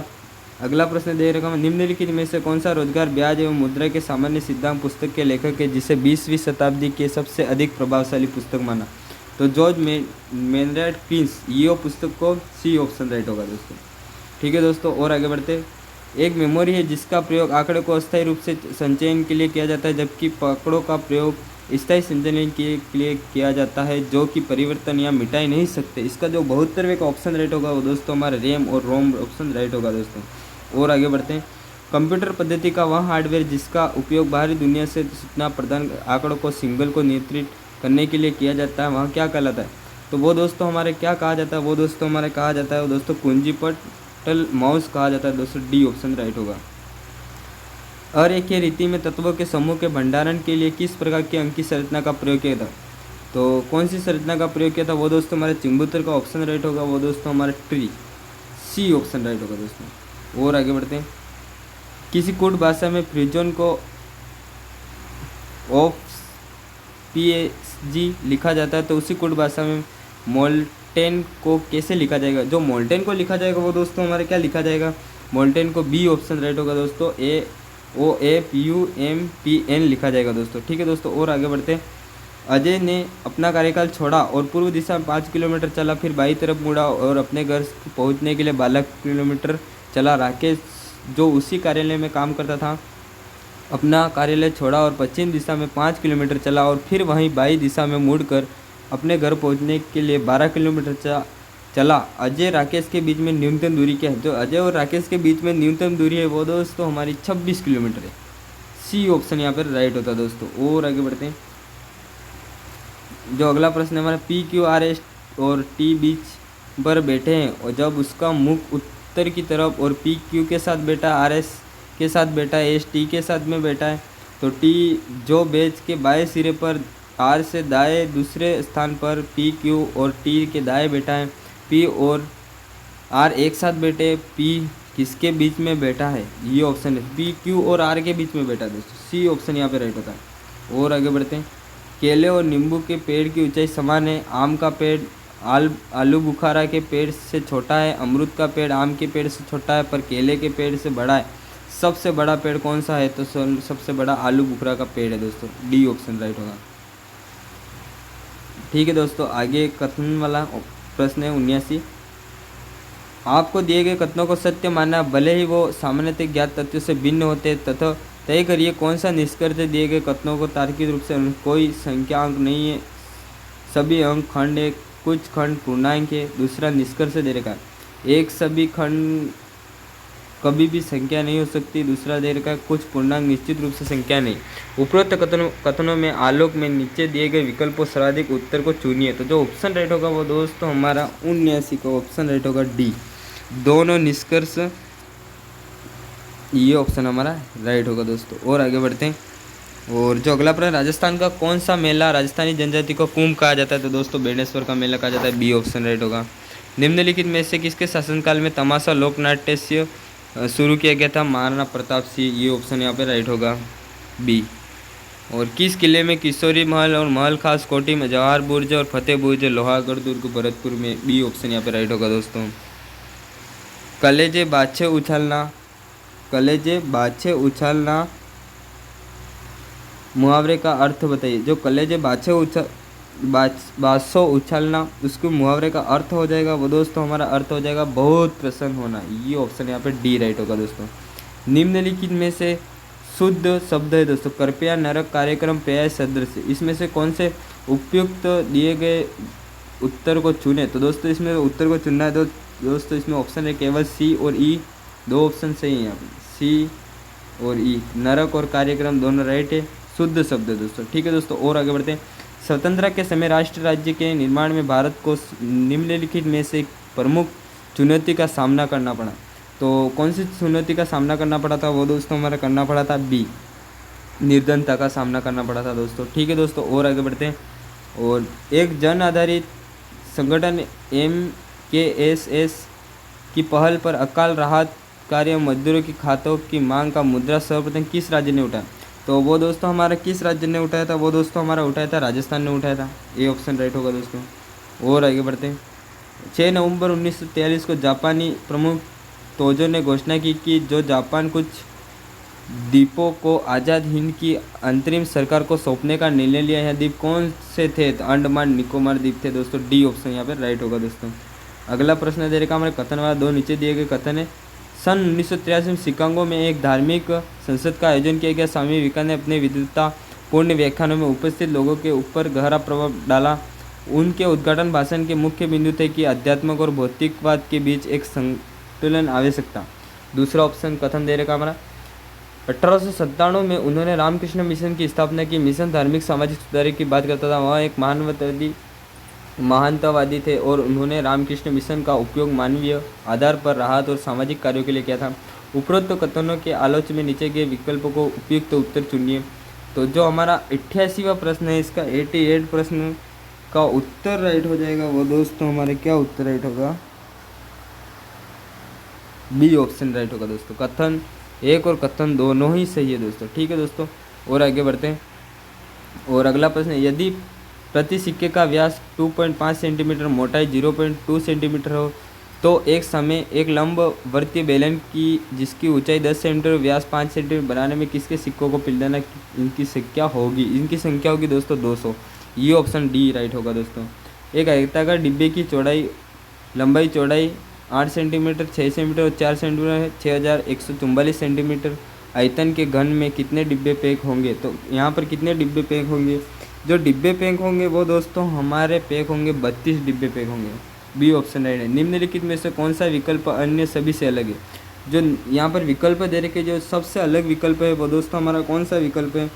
अगला प्रश्न दे रखा हूँ, निम्नलिखित में से कौन सा रोजगार ब्याज एवं मुद्रा के सामान्य सिद्धांत पुस्तक के लेखक है जिसे 20वीं शताब्दी के सबसे अधिक प्रभावशाली पुस्तक माना? तो जॉर्ज मेनर्ड क्वींस, ये पुस्तक को सी ऑप्शन राइट होगा दोस्तों। ठीक है दोस्तों। और आगे बढ़ते, एक मेमोरी है जिसका प्रयोग आंकड़े को अस्थायी रूप से संचयन के लिए किया जाता है, जबकि आंकड़ों का प्रयोग स्थायी संचयन के लिए किया जाता है जो कि परिवर्तन या मिटाई नहीं सकते। इसका जो 72वें का ऑप्शन राइट होगा वो दोस्तों हमारा रैम और रोम ऑप्शन राइट होगा दोस्तों। और आगे बढ़ते हैं, कंप्यूटर पद्धति का वह हार्डवेयर जिसका उपयोग बाहरी दुनिया से सूचना प्रदान आंकड़ों को सिग्नल को नियंत्रित करने के लिए किया जाता है, वह क्या कहलाता है? तो वो दोस्तों हमारे क्या कहा जाता है? वो दोस्तों हमारे कहा जाता है वो दोस्तों कुंजीपटल माउस कहा जाता है दोस्तों। डी ऑप्शन राइट होगा। अरेखीय रीति में तत्वों के समूह के भंडारण के लिए किस प्रकार की अंकीय संरचना का प्रयोग किया था? तो कौन सी संरचना का प्रयोग किया था? वो दोस्तों हमारे चिंबुतर का ऑप्शन राइट होगा। वो दोस्तों हमारे ट्री, सी ऑप्शन राइट होगा दोस्तों। और आगे बढ़ते हैं। किसी कूट भाषा में फ्रीजोन को ऑफ PSG लिखा जाता है, तो उसी कूट भाषा में मोल्टेन को कैसे लिखा जाएगा? जो मोल्टेन को लिखा जाएगा वो दोस्तों हमारे क्या लिखा जाएगा? मोल्टेन को बी ऑप्शन राइट होगा दोस्तों। OAPUMPN लिखा जाएगा दोस्तों। ठीक है दोस्तों। और आगे बढ़ते हैं। अजय ने अपना कार्यकाल छोड़ा और पूर्व दिशा में 5 किलोमीटर चला, फिर बाईं तरफ मुड़ा और अपने घर पहुंचने के लिए 12 किलोमीटर चला। राकेश जो उसी कार्यालय में काम करता था, अपना कार्यालय छोड़ा और पश्चिम दिशा में 5 किलोमीटर चला और फिर वहीं बाईं दिशा में मुड़कर अपने घर पहुंचने के लिए 12 किलोमीटर चला। अजय राकेश के बीच में न्यूनतम दूरी क्या है? जो अजय और राकेश के बीच में न्यूनतम दूरी है वो दोस्तों हमारी 26 किलोमीटर है। सी ऑप्शन यहाँ पर राइट होता है दोस्तों। और आगे बढ़ते हैं। जो अगला प्रश्न है हमारा, PQRS और T बीच पर बैठे हैं और जब उसका मुख उत्तर की तरफ और PQ के साथ बैठा, RS के साथ बैठा है, S T के साथ में बैठा है, तो T जो बेंच के बाएं सिरे पर R से दाएं दूसरे स्थान पर PQ और T के दाएं बैठा है, P और R एक साथ बैठे, P किसके बीच में बैठा है? ये ऑप्शन है PQ और R के बीच में बैठा है दोस्तों। सी ऑप्शन यहाँ पे राइट होता है। और आगे बढ़ते हैं। केले और नींबू के पेड़ की ऊंचाई समान है। आम का पेड़ आलू बुखारा के पेड़ से छोटा है। अमरूद का पेड़ आम के पेड़ से छोटा है पर केले के पेड़ से बड़ा है। सबसे बड़ा पेड़ कौन सा है? तो सबसे बड़ा आलू बुखारा का पेड़ है दोस्तों। डी ऑप्शन राइट होगा। ठीक है दोस्तों। आगे कथन वाला प्रश्न है 79। आपको दिए गए कथनों को सत्य मानना, भले ही वो सामान्यतः ज्ञात तथ्यों से भिन्न होते तथा तय करिए कौन सा निष्कर्ष दिए गए कथनों को तार्किक रूप से कोई संख्याअंक नहीं है, सभी अंक खंड है, कुछ खंड पूर्णांक है। दूसरा निष्कर्ष दे रखा है एक सभी खंड कभी भी संख्या नहीं हो सकती। दूसरा दे रखा है कुछ पूर्णांक निश्चित रूप से संख्या नहीं। उपरोक्त कथनों में आलोक में नीचे दिए गए विकल्पों सर्वाधिक उत्तर को चुनिए। तो जो ऑप्शन राइट होगा वो दोस्तों हमारा 79 का ऑप्शन राइट होगा, डी। दोनों निष्कर्ष, ये ऑप्शन हमारा राइट होगा दोस्तों। और आगे बढ़ते हैं। और जो अगला प्रश्न, राजस्थान का कौन सा मेला राजस्थानी जनजाति को कुंभ कहा जाता है? तो दोस्तों बेणेश्वर का मेला कहा जाता है। बी ऑप्शन राइट होगा। निम्नलिखित में से किसके शासनकाल में तमाशा लोकनाट्य से शुरू किया गया था? महाराणा प्रताप सिंह। ये ऑप्शन यहाँ पे राइट होगा, बी। और किस किले में किशोरी महल और महल खास कोठी में जवाहर बुर्ज और फतेह बुर्ज, लोहागढ़ दुर्ग भरतपुर में? बी ऑप्शन यहाँ पे राइट होगा दोस्तों। कलेजे बाछे उछालना मुहावरे का अर्थ बताइए। जो कलेजे बाछो उछालना, उसके मुहावरे का अर्थ हो जाएगा वो दोस्तों हमारा अर्थ हो जाएगा बहुत प्रसन्न होना। ये ऑप्शन यहाँ पे डी राइट होगा दोस्तों। निम्नलिखित में से शुद्ध शब्द है दोस्तों, कृपया नरक कार्यक्रम पर्याय सदृश, इसमें से कौन से उपयुक्त दिए गए उत्तर को चुने? तो दोस्तों इसमें उत्तर को चुनना है तो दोस्तों इसमें ऑप्शन है केवल सी और ई, दो ऑप्शन सही है यहाँ पे, सी और ई। नरक और कार्यक्रम दोनों राइट है, शुद्ध शब्द है दोस्तों। ठीक है दोस्तों। और आगे बढ़ते हैं। स्वतंत्रता के समय राष्ट्र राज्य के निर्माण में भारत को निम्नलिखित में से प्रमुख चुनौती का सामना करना पड़ा। तो कौन सी चुनौती का सामना करना पड़ा था? वो दोस्तों हमारा करना पड़ा था बी, निर्धनता का सामना करना पड़ा था दोस्तों। ठीक है दोस्तों। और आगे बढ़ते हैं। और एक जन आधारित संगठन MKSS की पहल पर अकाल राहत कार्य मजदूरों की खातों की मांग का मुद्रा सर्वप्रथम किस राज्य ने उठाया? तो वो दोस्तों हमारा किस राज्य ने उठाया था? वो दोस्तों हमारा उठाया था राजस्थान ने उठाया था। ये ऑप्शन राइट होगा दोस्तों। और आगे बढ़ते हैं। 6 नवंबर 1943 को जापानी प्रमुख तोजो ने घोषणा की कि जो जापान कुछ द्वीपों को आज़ाद हिंद की अंतरिम सरकार को सौंपने का निर्णय लिया। यह द्वीप कौन से थे? तो अंडमान निकोबार द्वीप थे दोस्तों। डी ऑप्शन यहाँ पे राइट होगा दोस्तों। अगला प्रश्न दे रखा हमारे कथन वाला, दो नीचे दिए गए कथन है। सन 1983 में शिकागो में एक धार्मिक संसद का आयोजन किया गया। स्वामी विवेकानंद ने अपने विद्वतापूर्ण व्याख्यानों में उपस्थित लोगों के ऊपर गहरा प्रभाव डाला। उनके उद्घाटन भाषण के मुख्य बिंदु थे कि आध्यात्मिक और भौतिकवाद के बीच एक संतुलन आवश्यकता। दूसरा ऑप्शन कथन दे रखा हमारा, 1897 में उन्होंने रामकृष्ण मिशन की स्थापना की। मिशन धार्मिक सामाजिक सुधार की बात करता था। वह एक महानतावादी थे और उन्होंने रामकृष्ण मिशन का उपयोग मानवीय आधार पर राहत और सामाजिक कार्यों के लिए किया था। उपरोक्त कथनों के आलोच में नीचे के विकल्पों को उपयुक्त उत्तर चुनिए। तो जो हमारा 88वां प्रश्न है, इसका 88 प्रश्न का उत्तर राइट हो जाएगा वो दोस्तों हमारे क्या उत्तर राइट होगा, बी ऑप्शन राइट होगा दोस्तों। कथन 1 और कथन दोनों ही सही है दोस्तों। ठीक है दोस्तों, और आगे बढ़ते हैं। और अगला प्रश्न है, यदि प्रति सिक्के का व्यास 2.5 सेंटीमीटर, मोटाई 0.2 सेंटीमीटर हो तो एक समय एक लंबवर्तीय बेलन की जिसकी ऊंचाई 10 सेंटीमीटर, व्यास 5 सेंटीमीटर बनाने में किसके सिक्कों को पिघलाना इनकी संख्या होगी? इनकी संख्या होगी दोस्तों 200। ये ऑप्शन डी राइट होगा दोस्तों। एक आयताकार डिब्बे की चौड़ाई, लंबाई चौड़ाई 8 सेंटीमीटर, 6 सेंटीमीटर और 4 सेंटीमीटर है, 6144 सेंटीमीटर। आयतन के घन में कितने डिब्बे पैक होंगे? तो यहाँ पर कितने डिब्बे पैक होंगे? जो डिब्बे पैक होंगे वो दोस्तों हमारे पैक होंगे 32 डिब्बे पैक होंगे। बी ऑप्शन राइट है। निम्नलिखित में से कौन सा विकल्प अन्य सभी से अलग है? जो यहाँ पर विकल्प दे रखे, जो सबसे अलग विकल्प है वो दोस्तों हमारा कौन सा विकल्प है?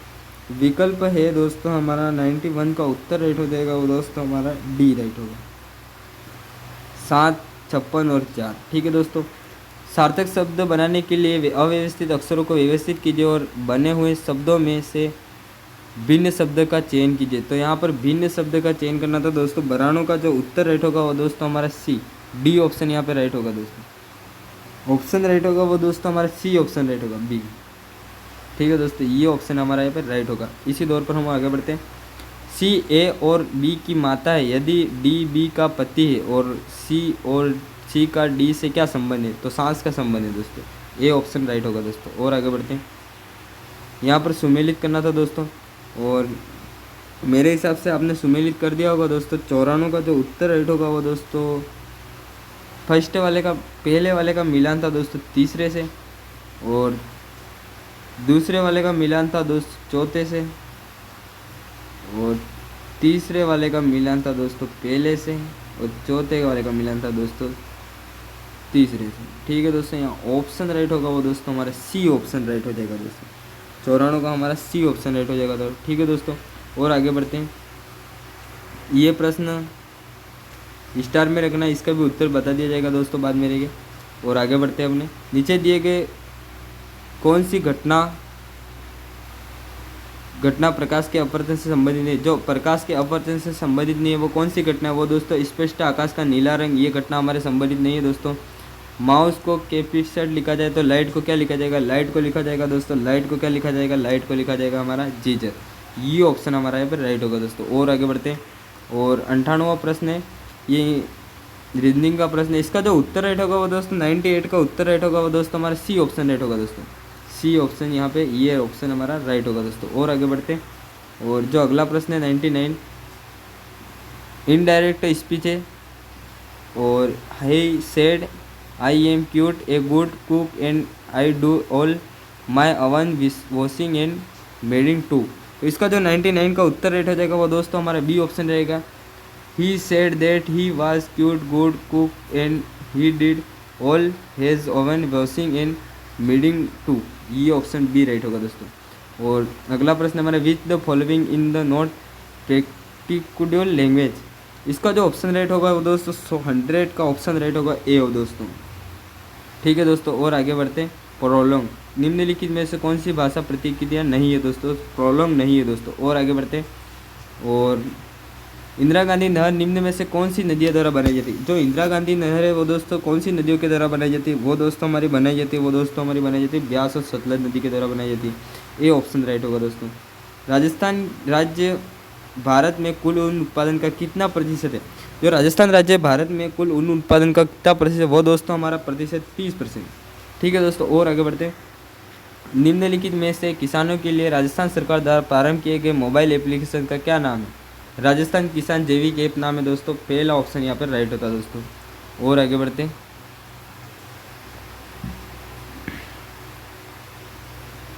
विकल्प है दोस्तों हमारा 91 का उत्तर राइट हो जाएगा वो दोस्तों हमारा डी राइट होगा। 7, 56 और 4। ठीक है दोस्तों, सार्थक शब्द बनाने के लिए अव्यवस्थित अक्षरों को व्यवस्थित कीजिए और बने हुए शब्दों में से भिन्न शब्द का चयन कीजिए। तो यहाँ पर भिन्न शब्द का चयन करना था दोस्तों। बरानों का जो उत्तर राइट होगा वो दोस्तों हमारा सी, डी ऑप्शन यहाँ पे राइट होगा दोस्तों। ऑप्शन राइट होगा वो दोस्तों हमारा सी ऑप्शन राइट होगा, बी। ठीक है दोस्तों, ये ऑप्शन हमारा यहाँ पर राइट होगा। इसी दौर पर हम आगे बढ़ते हैं। सी ए और बी की माता है, यदि डी बी का पति है और सी का डी से क्या संबंध है? तो सांस का संबंध है दोस्तों। ए ऑप्शन राइट होगा दोस्तों। और आगे बढ़ते हैं। यहाँ पर सुमेलित करना था दोस्तों और मेरे हिसाब से आपने सुमेलित कर दिया होगा दोस्तों। 94 का जो उत्तर राइट होगा वो दोस्तों फर्स्ट वाले का, पहले वाले का मिलान था दोस्तों तीसरे से, और दूसरे वाले का मिलान था दोस्तों चौथे से, और तीसरे वाले का मिलान था दोस्तों पहले से, और चौथे वाले का मिलान था दोस्तों तीसरे से। ठीक है दोस्तों, यहाँ ऑप्शन राइट होगा वो दोस्तों हमारा सी ऑप्शन राइट हो जाएगा दोस्तों। 94 का हमारा सी ऑप्शन राइट हो जाएगा तो ठीक है दोस्तों। और आगे बढ़ते हैं। ये प्रश्न स्टार में रखना, इसका भी उत्तर बता दिया जाएगा दोस्तों बाद में रहेंगे। और आगे बढ़ते हैं अपने नीचे दिए गए कौन सी घटना प्रकाश के अपवर्तन से संबंधित है? जो प्रकाश के अपवर्तन से संबंधित नहीं है वो कौन सी घटना है? वो दोस्तों स्पष्ट आकाश का नीला रंग, ये घटना हमारे संबंधित नहीं है दोस्तों। माउस को कैपिटल लिखा जाए तो लाइट को क्या लिखा जाएगा? लाइट को लिखा जाएगा दोस्तों। लाइट को क्या लिखा जाएगा? लाइट को लिखा जाएगा हमारा जीजर। ये ऑप्शन हमारा यहाँ पर राइट होगा दोस्तों। और आगे बढ़ते हैं। और 98वां प्रश्न है, ये रीजनिंग का प्रश्न है। इसका जो उत्तर राइट होगा वो दोस्तों 98 का उत्तर राइट होगा वो दोस्तों हमारा सी ऑप्शन राइट होगा दोस्तों। सी ऑप्शन यहाँ पे ये ऑप्शन हमारा राइट होगा दोस्तों। और आगे बढ़ते हैं। और जो अगला प्रश्न है 99, इनडायरेक्ट स्पीच है। और he said I am cute, a good cook and I do all my own washing and mending too. तो इसका जो 99 का उत्तर राइट हो जाएगा वो दोस्तों हमारा बी ऑप्शन रहेगा। He said that he was cute, good cook and he did all his own washing and mending too. ये ऑप्शन बी राइट होगा दोस्तों। और अगला प्रश्न हमारा which the following in the not practical language. इसका जो ऑप्शन राइट होगा वो दोस्तों 100 का ऑप्शन राइट होगा ए हो दोस्तों। ठीक है दोस्तों, और आगे बढ़ते हैं। प्रोलोंग, निम्नलिखित में से कौन सी भाषा प्रतिक्रिया नहीं है दोस्तों? प्रोलोंग नहीं है दोस्तों। और आगे बढ़ते हैं। और इंदिरा गांधी नहर निम्न में से कौन सी नदियों द्वारा बनाई जाती है? जो इंदिरा गांधी नहर है वो दोस्तों कौन सी नदियों के द्वारा बनाई जाती है? वो दोस्तों हमारी बनाई जाती है ब्यास और सतलज नदी के द्वारा बनाई जाती है। ये ऑप्शन राइट होगा दोस्तों। राजस्थान राज्य भारत में कुल ऊन उत्पादन का कितना प्रतिशत है? जो राजस्थान राज्य भारत में कुल ऊन उत्पादन का कितना प्रतिशत है? वो दोस्तों हमारा प्रतिशत 30%। ठीक है दोस्तों, और आगे बढ़ते हैं। निम्नलिखित में से किसानों के लिए राजस्थान सरकार द्वारा प्रारंभ किए गए मोबाइल एप्लीकेशन का क्या नाम है? राजस्थान किसान जैविक ऐप नाम है दोस्तों। पहला ऑप्शन यहाँ पर राइट होता है दोस्तों। और आगे बढ़ते हैं।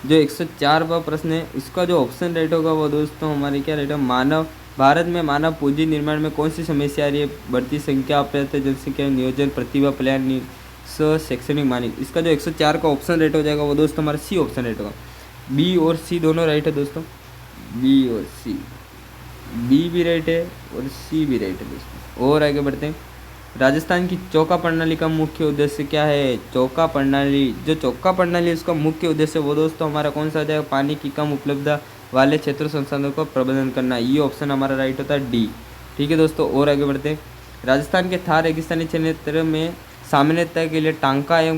जो 104वां प्रश्न है, इसका जो ऑप्शन राइट होगा वो दोस्तों हमारे क्या राइट है? भारत में मानव पूंजी निर्माण में कौन सी समस्या आ रही है? बढ़ती संख्या, अपर्याप्त जनसंख्या, नियोजन, प्रतिभा, प्लान, शैक्षणिक मानक, इसका जो 104 का ऑप्शन राइट हो जाएगा वो दोस्तों हमारा सी ऑप्शन राइट होगा। बी और सी दोनों राइट है दोस्तों, बी और सी, बी भी राइट है और सी भी राइट है दोस्तों। और आगे बढ़ते हैं, राजस्थान की चौका प्रणाली का मुख्य उद्देश्य क्या है? चौका प्रणाली, जो चौका प्रणाली है उसका मुख्य उद्देश्य वो दोस्तों हमारा कौन सा हो जाएगा? पानी की कम उपलब्धता वाले क्षेत्र संसाधनों का प्रबंधन करना, ये ऑप्शन हमारा राइट होता है डी। ठीक है दोस्तों, और आगे बढ़ते हैं, राजस्थान के थार रेगिस्तानी क्षेत्र में सामान्यतः के लिए टांका एवं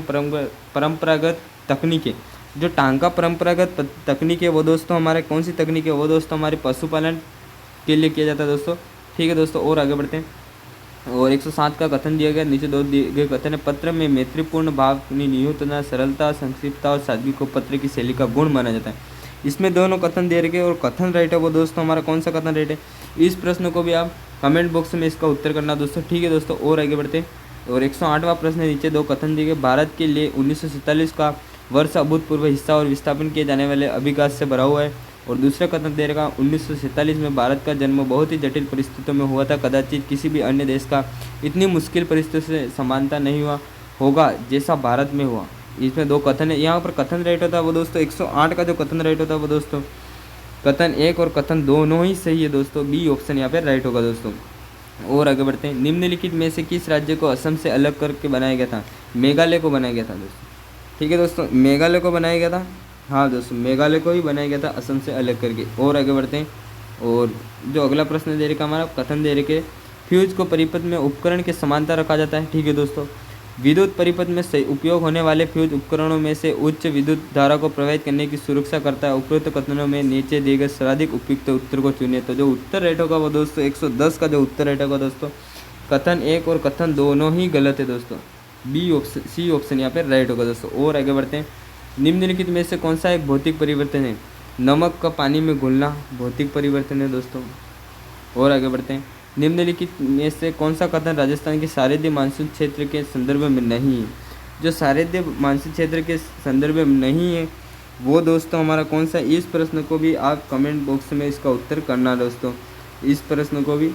परंपरागत तकनीकें, जो टांका परंपरागत तकनीक है वो दोस्तों हमारे कौन सी तकनीक है? वो दोस्तों हमारे पशुपालन के लिए किया जाता है दोस्तों। ठीक है दोस्तों, और आगे बढ़ते हैं, और 107 का कथन दिया गया, नीचे 2 दिए गए कथन है, पत्र में मैत्रीपूर्ण भाव, निहितता, सरलता, संक्षिप्तता और सादगी को पत्र की शैली का गुण माना जाता है। इसमें दोनों कथन दे रखे और कथन राइट है वो दोस्तों हमारा कौन सा कथन राइट है? इस प्रश्न को भी आप कमेंट बॉक्स में इसका उत्तर करना दोस्तों। ठीक है दोस्तों, और आगे बढ़ते हैं, और 108वां प्रश्न है, नीचे 2 कथन दिए गए, भारत के लिए 1947 का वर्ष अभूतपूर्व हिस्सा और विस्थापन किए जाने वाले अभिघात से भरा हुआ है। और दूसरा कथन दे रखा, 1947 में भारत का जन्म बहुत ही जटिल परिस्थितियों में हुआ था, कदाचित किसी भी अन्य देश का इतनी मुश्किल परिस्थितियों से समानता नहीं हुआ होगा जैसा भारत में हुआ। इसमें 2 कथन है, यहाँ पर कथन राइट होता है वो दोस्तों 108 का जो कथन राइट होता है वो दोस्तों कथन 1 और कथन दोनों ही सही है दोस्तों, बी ऑप्शन यहाँ पे राइट होगा दोस्तों। और आगे बढ़ते हैं, निम्नलिखित में से किस राज्य को असम से अलग करके बनाया गया था? मेघालय को बनाया गया था दोस्तों। ठीक है दोस्तों, मेघालय को बनाया गया था, हाँ दोस्तों मेघालय को ही बनाया गया था असम से अलग करके। और आगे बढ़ते हैं, और जो अगला प्रश्न दे रखा हमारा कथन दे रखे, फ्यूज को परिपथ में उपकरण के समांतर रखा जाता है। ठीक है दोस्तों, विद्युत परिपथ में सही उपयोग होने वाले फ्यूज उपकरणों में से उच्च विद्युत धारा को प्रवाहित करने की सुरक्षा करता है। उपरोक्त कथनों में नीचे दिए गए सर्वाधिक उपयुक्त उत्तर को चुनिए। तो जो उत्तर राइट होगा वो दोस्तों 110 का जो उत्तर राइट होगा दोस्तों, कथन 1 और कथन दोनों ही गलत है दोस्तों, बी ऑप्शन सी ऑप्शन यहाँ पे राइट होगा दोस्तों। और आगे बढ़ते हैं, निम्नलिखित में से कौन सा एक भौतिक परिवर्तन है? नमक का पानी में घुलना भौतिक परिवर्तन है दोस्तों। और आगे बढ़ते हैं, निम्नलिखित में से कौन सा कथन राजस्थान के शारदीय मानसून क्षेत्र के संदर्भ में नहीं है? जो शारदीय मानसून क्षेत्र के संदर्भ में नहीं है वो दोस्तों हमारा कौन सा? इस प्रश्न को भी आप कमेंट बॉक्स में इसका उत्तर करना दोस्तों, इस प्रश्न को भी।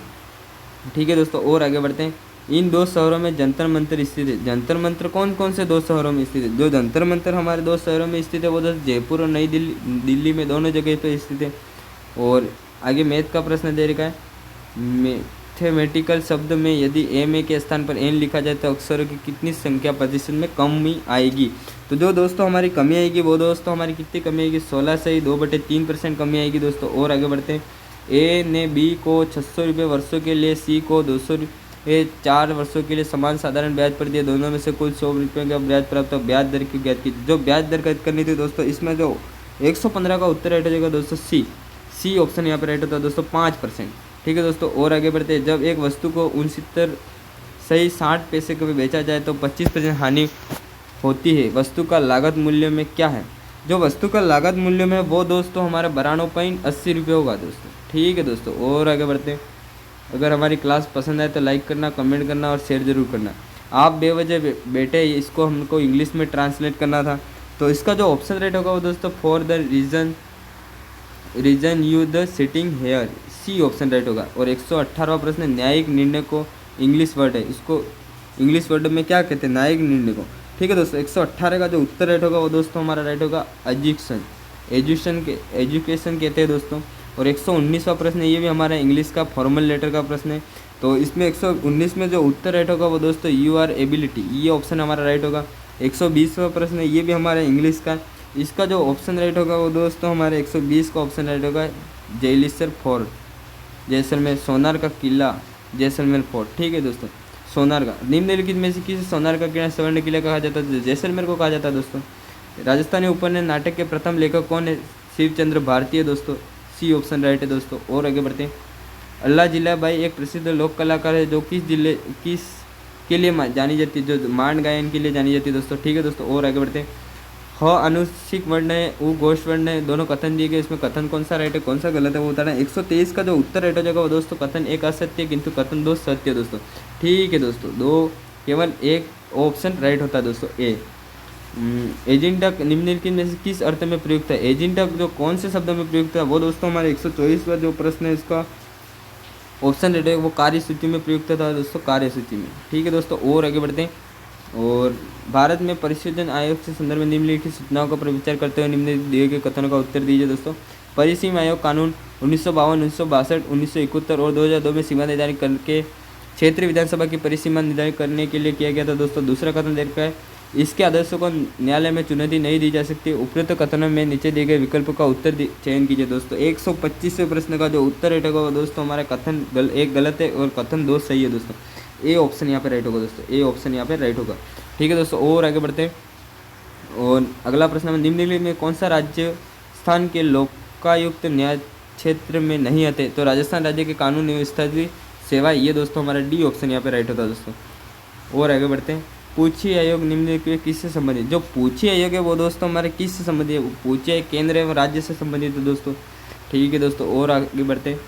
ठीक है दोस्तों, और आगे बढ़ते हैं, इन 2 शहरों में जंतर मंतर स्थित है। जंतर मंतर कौन कौन से 2 शहरों में स्थित है? जो जंतर मंतर हमारे 2 शहरों में स्थित है वो दोस्तों जयपुर और नई दिल्ली में दोनों जगह पे स्थित है। और आगे मैथ का प्रश्न दे रखा है, मैथमेटिकल शब्द में यदि एम ए के स्थान पर एन लिखा जाए तो अक्षरों की कितनी संख्या प्रतिशत में कमी आएगी? तो जो दोस्तों हमारी कमी आएगी वो दोस्तों हमारी कितनी कमी आएगी? 16 से ही 2/3% कमी आएगी दोस्तों। और आगे बढ़ते हैं, ए ने बी को 600 रुपये वर्षों के लिए, सी को 200 रुपये 4 वर्षों के लिए समान साधारण ब्याज पर दिए, दोनों में से कुल 100 रुपये का ब्याज प्राप्त हो, ब्याज दर की ज्ञात की। जो ब्याज दर ज्ञात करनी थी दोस्तों, इसमें जो 115 का उत्तर राइट हो जाएगा दोस्तों सी ऑप्शन यहाँ पर राइट होता है दोस्तों 5%। ठीक है दोस्तों, और आगे बढ़ते हैं, जब एक वस्तु को 69 सही 60 पैसे को बेचा जाए तो 25% हानि होती है। वस्तु का लागत मूल्य में क्या है? जो वस्तु का लागत मूल्य में वो दोस्तों हमारा 92.80 रुपये होगा दोस्तों। ठीक है दोस्तों, और आगे बढ़ते हैं, अगर हमारी क्लास पसंद आए तो लाइक करना, कमेंट करना और शेयर ज़रूर करना। आप बेवजह बैठे इसको हमको इंग्लिश में ट्रांसलेट करना था, तो इसका जो ऑप्शन राइट होगा वो दोस्तों for the reason you the sitting here, C option right होगा। और 118वां प्रश्न, न्यायिक निर्णय को इंग्लिश वर्ड है, इसको इंग्लिश वर्ड में क्या कहते हैं? न्यायिक निर्णय को। ठीक है दोस्तों, 118 का जो उत्तर राइट होगा वो दोस्तों हमारा राइट होगा एजुकेशन कहते हैं दोस्तों। और 119वां प्रश्न, ये भी हमारा इंग्लिश का फॉर्मल लेटर का प्रश्न है, तो इसमें 119 में जो उत्तर राइट होगा वो दोस्तों यू आर एबिलिटी, ये ऑप्शन हमारा राइट होगा। 120वां प्रश्न, ये भी हमारा इंग्लिश का, इसका जो ऑप्शन राइट होगा वो दोस्तों हमारे 120 का ऑप्शन राइट होगा जैसलमेर फोर्ट, जैसलमेर, सोनार का किला जैसलमेर फोर्ट। ठीक है दोस्तों, सोनार का, निम्नलिखित में से किसी सोनार का किला स्वर्ण किला कहा जाता है? जैसलमेर को कहा जाता है दोस्तों। राजस्थानी उपन्यास नाटक के प्रथम लेखक कौन है? शिवचंद्र भारती है दोस्तों, सी ऑप्शन राइट है दोस्तों। और आगे बढ़ते हैं, अल्लाह जिलाबाई एक प्रसिद्ध लोक कलाकार है जो किस के लिए जानी जाती है? जो मांड गायन के लिए जानी जाती है दोस्तों। ठीक है दोस्तों, और आगे बढ़ते हैं, ह अनुच्छिक वर्ण है, उ घोष वर्ण है, दोनों कथन दिए गए, इसमें कथन कौन सा राइट है कौन सा गलत है वो बताना। 123 का जो उत्तर राइट हो जाएगा वो दोस्तों कथन 1 असत्य किंतु कथन 2 सत्य दोस्तों। ठीक है दोस्तों, 2 केवल 1 ऑप्शन राइट होता है दोस्तों ए। एजेंडा निम्नलिखित में से किस अर्थ में प्रयुक्त है? एजेंडा जो कौन से शब्द में प्रयुक्त है वो दोस्तों हमारे 124वां जो प्रश्न है इसका ऑप्शन राइट है वो कार्यसूची में प्रयुक्त था दोस्तों, कार्यसूची में। ठीक है दोस्तों, और आगे बढ़ते हैं, और भारत में परिशोधन आयोग से संदर्भ में निम्नलिखित सूचनाओं का विचार करते हुए निम्नलिखित दिए गए कथनों का उत्तर दीजिए दोस्तों। परिसीमा आयोग कानून 1952, 1962, 1971 और 2002 में सीमा निर्धारित करके क्षेत्रीय विधानसभा की परिसीमा निर्धारित करने के लिए किया गया था दोस्तों। दूसरा कथन देख रखा है, इसके आदर्शों को न्यायालय में चुनौती नहीं दी जा सकती। उपरोक्त कथनों में नीचे दिए गए विकल्पों का उत्तर चयन कीजिए दोस्तों। 125वें प्रश्न का जो उत्तर राइट होगा दोस्तों हमारा कथन एक गलत है और कथन 2 सही है दोस्तों। ए ऑप्शन यहाँ पे राइट होगा दोस्तों, ए ऑप्शन यहाँ पे राइट होगा। ठीक है दोस्तों, और आगे बढ़ते हैं। और अगला प्रश्न में निम्नलिखित में कौन सा राज्य स्थान के लोकायुक्त न्याय क्षेत्र में नहीं आते? तो राजस्थान राज्य के कानून एवं स्थलीय सेवा, ये दोस्तों हमारा डी ऑप्शन यहाँ पे राइट होता है दोस्तों। और आगे बढ़ते हैं। पूछी आयोग निम्नलिखित किससे संबंधित? जो पूछी आयोग है वो दोस्तों हमारे किससे संबंधित है? पूछी आयोग केंद्र एवं राज्य से संबंधित है दोस्तों। ठीक है दोस्तों, और आगे बढ़ते हैं।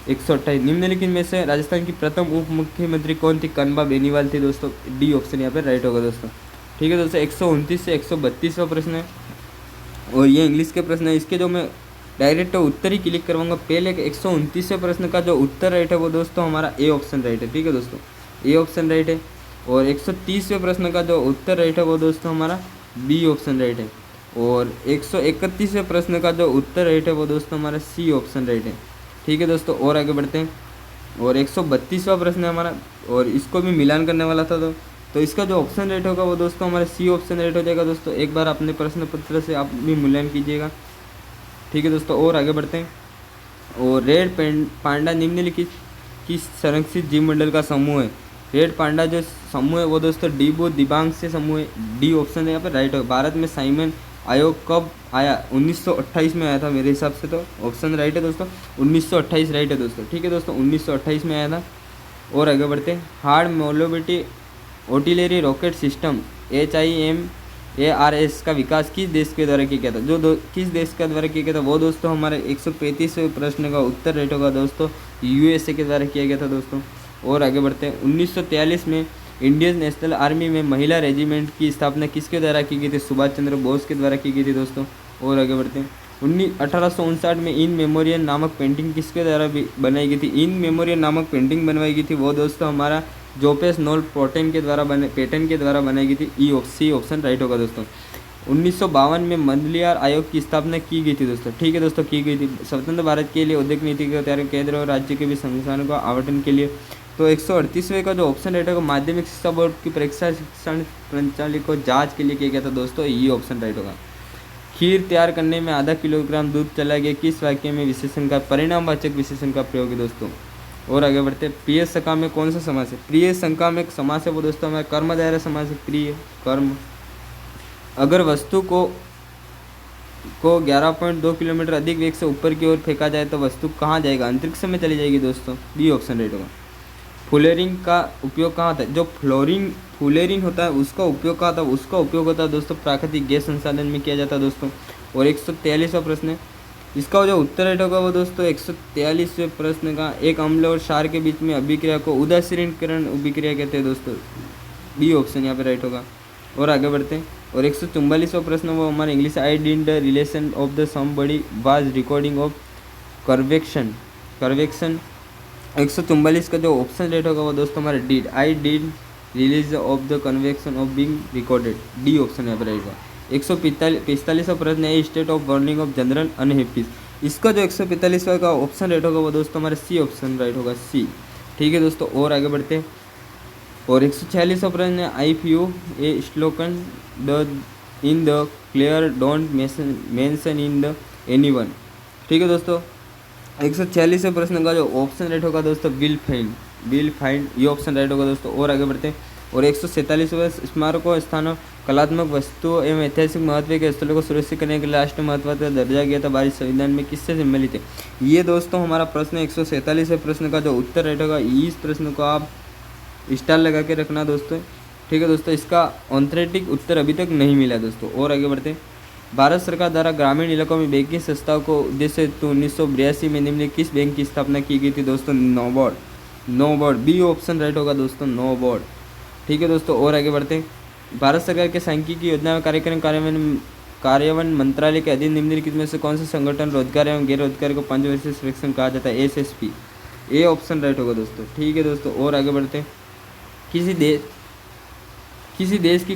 128 निम्नलिखित में से राजस्थान की प्रथम उप मुख्यमंत्री कौन थी? कनबा बेनीवाल थी दोस्तों। डी ऑप्शन यहाँ पे राइट होगा दोस्तों। ठीक है दोस्तों, 129 से 132वां प्रश्न है और ये इंग्लिश के प्रश्न है। इसके जो मैं डायरेक्ट उत्तर ही क्लिक करवाऊंगा। पहले 129वें प्रश्न का जो उत्तर राइट है वो दोस्तों हमारा ए ऑप्शन राइट है। ठीक है दोस्तों, ए ऑप्शन राइट है। और 130वें प्रश्न का जो उत्तर राइट है वो दोस्तों हमारा बी ऑप्शन राइट है। और 131वें प्रश्न का जो उत्तर राइट है वो दोस्तों हमारा सी ऑप्शन राइट है। ठीक है दोस्तों, और आगे बढ़ते हैं। और 132वां प्रश्न है हमारा और इसको भी मिलान करने वाला था तो इसका जो ऑप्शन राइट होगा वो दोस्तों हमारा सी ऑप्शन राइट हो जाएगा दोस्तों। एक बार अपने प्रश्न पत्र से आप भी मूल्यांकन कीजिएगा। ठीक है दोस्तों, और आगे बढ़ते हैं। और रेड पांडा निम्नलिखित किस संरक्षित जीव मंडल का समूह है? रेड पांडा जो समूह है वो दोस्तों डीबो दिबांग से समूह है। डी ऑप्शन यहाँ पर राइट होगा। भारत में साइमन आयोग कब आया? 1928 में आया था मेरे हिसाब से, तो ऑप्शन राइट है दोस्तों, 1928 राइट है दोस्तों। ठीक है दोस्तों, 1928 में आया था। और आगे बढ़ते हैं। Hard mobility artillery rocket system HIMARS का विकास किस देश के द्वारा किया गया था? किस देश के द्वारा किया गया था वो दोस्तों हमारे 135वें प्रश्न का उत्तर राइट होगा दोस्तों, USA के द्वारा किया गया था दोस्तों। और आगे बढ़ते हैं। 1943 में इंडियन नेशनल आर्मी में महिला रेजिमेंट की स्थापना किसके द्वारा की गई थी? सुभाष चंद्र बोस के द्वारा की गई थी दोस्तों। और आगे बढ़ते हैं। 1859 में इन मेमोरियल नामक पेंटिंग किसके द्वारा बनाई गई थी? इन मेमोरियल नामक पेंटिंग बनवाई गई थी वो दोस्तों हमारा जोपेस नोल पेटन के द्वारा बनाई गई थी। सी ऑप्शन राइट होगा दोस्तों। 1952 में मंडलियार आयोग की स्थापना की गई थी दोस्तों। ठीक है दोस्तों, की गई थी स्वतंत्र भारत के लिए औद्योगिक नीति के तैयार केंद्र और राज्य के भी संस्थानों का आवंटन के लिए। तो 138वें का जो ऑप्शन राइट होगा माध्यमिक शिक्षा बोर्ड की परीक्षा शिक्षण प्रणाली को जांच के लिए किया गया था दोस्तों, ये ऑप्शन राइट होगा। खीर तैयार करने में आधा किलोग्राम दूध चला गया किस वाक्य में विशेषण का परिणामवाचक विशेषण का प्रयोग है दोस्तों। और आगे बढ़ते हैं। प्रिय शंका में कौन सा समास है? प्रिय शंका में समास है वो दोस्तों हमारा कर्म दायरा समास है। प्रिय कर्म। अगर वस्तु को 11.2 किलोमीटर अधिक वेग से ऊपर की ओर फेंका जाए तो वस्तु कहाँ जाएगा? अंतरिक्ष में चली जाएगी दोस्तों। बी ऑप्शन राइट होगा। फुलेरिंग का उपयोग कहाँ होता है? जो फुलेरिंग होता है उसका उपयोग कहाँ था? उसका उपयोग होता है दोस्तों प्राकृतिक गैस संसाधन में किया जाता है दोस्तों। और 143वां प्रश्न है, इसका जो उत्तर राइट होगा वो दोस्तों 143वें प्रश्न का एक अम्ल और क्षार के बीच में अभिक्रिया को उदासीनीकरण अभिक्रिया कहते हैं दोस्तों। बी ऑप्शन यहाँ पे राइट होगा। और आगे बढ़ते हैं। और 144वां प्रश्न वो हमारे English I did the relation of the somebody was recording of convection 144 का जो ऑप्शन राइट होगा वो दोस्तों हमारे did I did release of the convection of being recorded. D option यहाँ पर राइट होगा। 145वां प्रश्न है state of burning of general unhappiness. इसका जो 145वां का ऑप्शन राइट होगा वो दोस्तों हमारे सी ऑप्शन राइट होगा, सी। ठीक है दोस्तों, और आगे बढ़ते हैं। और 146वां प्रश्न है I few a slogan in the clear don't mention in the anyone. ठीक है दोस्तों, 146वें प्रश्न का जो ऑप्शन राइट होगा दोस्तों विल फाइंड, ये ऑप्शन राइट होगा दोस्तों। और आगे बढ़ते हैं। और 147वें स्मारकों स्थानों कलात्मक वस्तुओं एवं ऐतिहासिक महत्व के स्थलों को सुरक्षित करने के लिए राष्ट्रीय महत्व का दर्जा गया था भारतीय संविधान में किससे सम्मिलित है? ये दोस्तों हमारा प्रश्न 147वें प्रश्न का जो उत्तर राइट होगा, इस प्रश्न को आप स्टार लगा के रखना दोस्तों। ठीक है दोस्तों, इसका ऑथेंटिक उत्तर अभी तक नहीं मिला दोस्तों। और आगे बढ़ते हैं। भारत सरकार द्वारा ग्रामीण इलाकों में बैंकिंग संस्थाओं को उद्देश्य हेतु 1982 में निम्नलिखित किस बैंक की स्थापना की गई थी दोस्तों? नोबॉर्ड। बी ऑप्शन राइट होगा दोस्तों, नोबॉर्ड। ठीक है दोस्तों, और आगे बढ़ते हैं। भारत सरकार के सांख्यिकी योजना कार्यक्रम कार्यान्वयन मंत्रालय के अधीन निम्नलिखित में से कौन सा संगठन रोजगार एवं गैर रोजगार को 5 वर्षीय सर्वेक्षण कहा जाता है? SSP। ए ऑप्शन राइट होगा दोस्तों। ठीक है दोस्तों, और आगे बढ़ते हैं। किसी देश की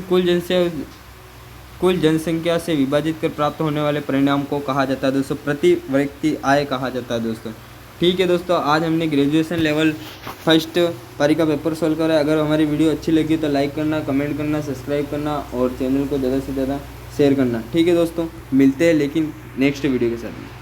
कुल जनसंख्या से विभाजित कर प्राप्त होने वाले परिणाम को कहा जाता है दोस्तों प्रति व्यक्ति आय कहा जाता है दोस्तों। ठीक है दोस्तों, आज हमने ग्रेजुएशन लेवल फर्स्ट पारी का पेपर सॉल्व करा है। अगर हमारी वीडियो अच्छी लगी तो लाइक करना, कमेंट करना, सब्सक्राइब करना और चैनल को ज़्यादा से ज़्यादा शेयर करना। ठीक है दोस्तों, मिलते हैं लेकिन नेक्स्ट वीडियो के साथ में।